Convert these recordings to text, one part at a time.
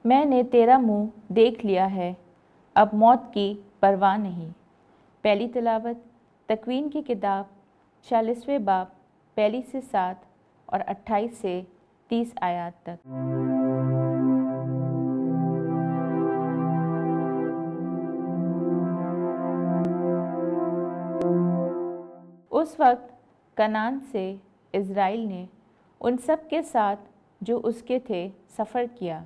میں نے تیرا منہ دیکھ لیا ہے، اب موت کی پرواہ نہیں۔ پہلی تلاوت تکوین کی کتاب 40ویں باب پہلی سے 7 اور 28 سے 30 آیات تک۔ اس وقت کنعان سے اسرائیل نے ان سب کے ساتھ جو اس کے تھے سفر کیا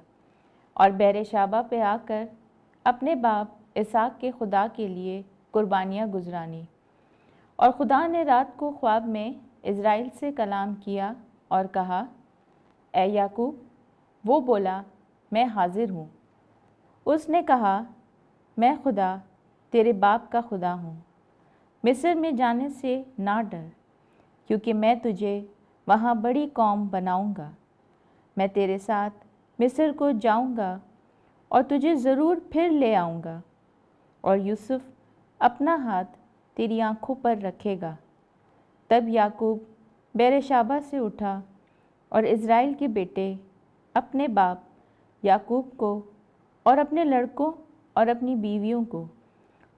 اور بحر شابہ پہ آ کر اپنے باپ اسحاق کے خدا کے لیے قربانیاں گزرانی۔ اور خدا نے رات کو خواب میں اسرائیل سے کلام کیا اور کہا، اے یعقوب۔ وہ بولا، میں حاضر ہوں۔ اس نے کہا، میں خدا تیرے باپ کا خدا ہوں۔ مصر میں جانے سے نہ ڈر، کیونکہ میں تجھے وہاں بڑی قوم بناؤں گا۔ میں تیرے ساتھ مصر کو جاؤں گا اور تجھے ضرور پھر لے آؤں گا، اور یوسف اپنا ہاتھ تیری آنکھوں پر رکھے گا۔ تب یعقوب بحر شابہ سے اٹھا اور اسرائیل کے بیٹے اپنے باپ یعقوب کو اور اپنے لڑکوں اور اپنی بیویوں کو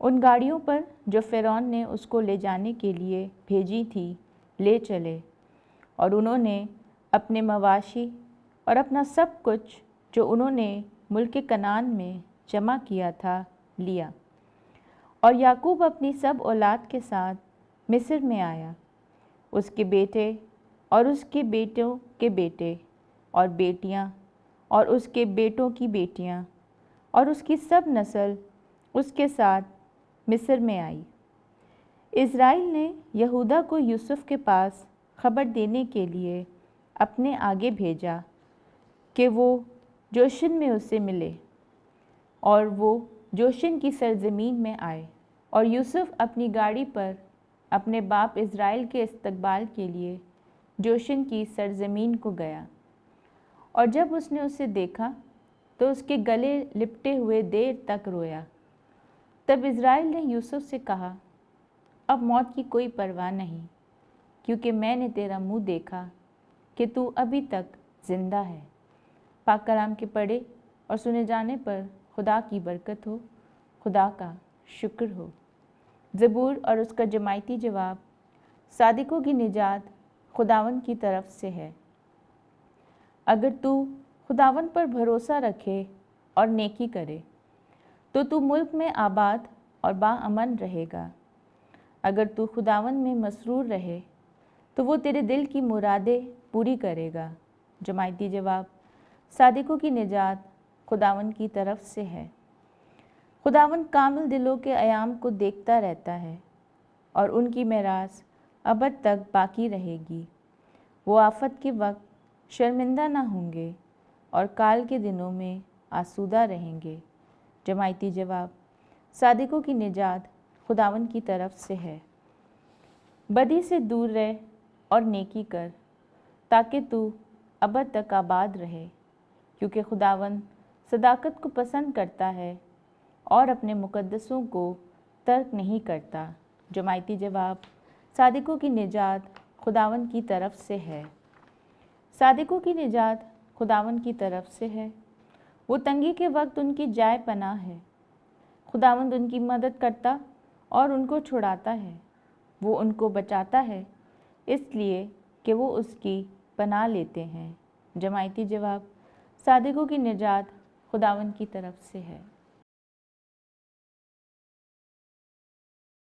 ان گاڑیوں پر جو فرعون نے اس کو لے جانے کے لیے بھیجی تھی لے چلے، اور انہوں نے اپنے مواشی اور اپنا سب کچھ جو انہوں نے ملک کنعان میں جمع کیا تھا لیا۔ اور یعقوب اپنی سب اولاد کے ساتھ مصر میں آیا، اس کے بیٹے اور اس کے بیٹوں کے بیٹے اور بیٹیاں اور اس کے بیٹوں کی بیٹیاں اور اس کی سب نسل اس کے ساتھ مصر میں آئی۔ اسرائیل نے یہودا کو یوسف کے پاس خبر دینے کے لیے اپنے آگے بھیجا کہ وہ جوشن میں اس سے ملے، اور وہ جوشن کی سرزمین میں آئے۔ اور یوسف اپنی گاڑی پر اپنے باپ اسرائیل کے استقبال کے لیے جوشن کی سرزمین کو گیا، اور جب اس نے اسے دیکھا تو اس کے گلے لپٹے ہوئے دیر تک رویا۔ تب اسرائیل نے یوسف سے کہا، اب موت کی کوئی پرواہ نہیں، کیونکہ میں نے تیرا منہ دیکھا کہ تو ابھی تک زندہ ہے۔ پاک کلام کے پڑھے اور سنے جانے پر خدا کی برکت ہو، خدا کا شکر ہو۔ زبور اور اس کا جماعتی جواب۔ صادقوں کی نجات خداوند کی طرف سے ہے۔ اگر تو خداوند پر بھروسہ رکھے اور نیکی کرے تو تو ملک میں آباد اور باامن رہے گا۔ اگر تو خداوند میں مسرور رہے تو وہ تیرے دل کی مرادیں پوری کرے گا۔ جماعتی جواب۔ صادقوں کی نجات خداوند کی طرف سے ہے۔ خداوند کامل دلوں کے ایام کو دیکھتا رہتا ہے، اور ان کی میراث ابد تک باقی رہے گی۔ وہ آفت کے وقت شرمندہ نہ ہوں گے اور کال کے دنوں میں آسودہ رہیں گے۔ جماعتی جواب۔ صادقوں کی نجات خداوند کی طرف سے ہے۔ بدی سے دور رہ اور نیکی کر، تاکہ تو ابد تک آباد رہے، کیونکہ خداوند صداقت کو پسند کرتا ہے اور اپنے مقدسوں کو ترک نہیں کرتا۔ جماعتی جواب۔ صادقوں کی نجات خداوند کی طرف سے ہے۔ صادقوں کی نجات خداوند کی طرف سے ہے۔ وہ تنگی کے وقت ان کی جائے پناہ ہے۔ خداوند ان کی مدد کرتا اور ان کو چھڑاتا ہے۔ وہ ان کو بچاتا ہے، اس لیے کہ وہ اس کی پناہ لیتے ہیں۔ جماعتی جواب۔ صادقوں کی نجات خداوند کی طرف سے ہے۔